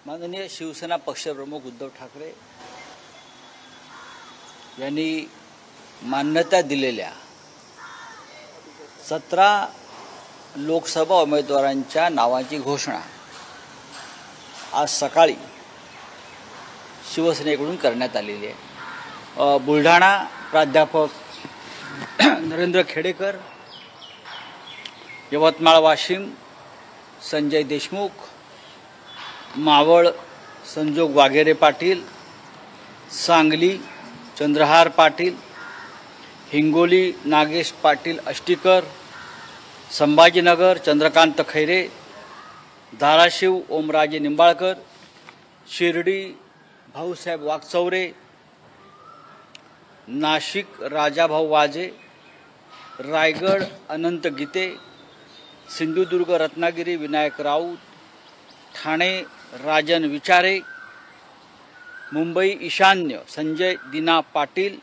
माननीय शिवसेना पक्षप्रमुख उद्धव ठाकरे यांनी मान्यता दिलेल्या 17 लोकसभा उमेदवारांच्या नावांची घोषणा आज सकाळी शिवसेनेकडून करण्यात आलेली आहे। बुलढाणा प्राध्यापक नरेंद्र खेडेकर, यवतमाळ वाशिम संजय देशमुख, मावळ संजोग वाघेरे पाटील, सांगली चंद्रहार पाटील, हिंगोली नागेश पाटील अष्टीकर, संभाजीनगर चंद्रकांत खैरे, धाराशिव ओमराजे निंबाळकर, शिर्डी भाऊसाहेब वागचौरे, नाशिक राजाभाऊ वाजे, रायगड अनंत गीते, सिंधुदुर्ग रत्नागिरी विनायक राऊत, ठाणे राजन विचारे, मुंबई ईशान्य संजय दिना पाटील,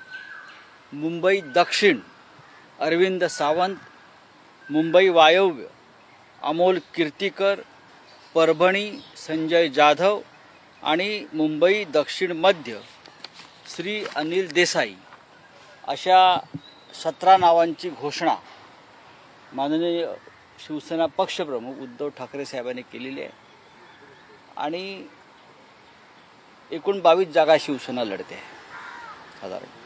मुंबई दक्षिण अरविंद सावंत, मुंबई वायव्य अमोल कीर्तिकर, परभणी संजय जाधव आणि मुंबई दक्षिण मध्य श्री अनिल देसाई अशा 17 नावांची घोषणा माननीय शिवसेना पक्षप्रमुख उद्धव ठाकरे साहेबांनी केलेली आहे आणि एकूण 22 जागा शिवसेना लढते आहे साधारण।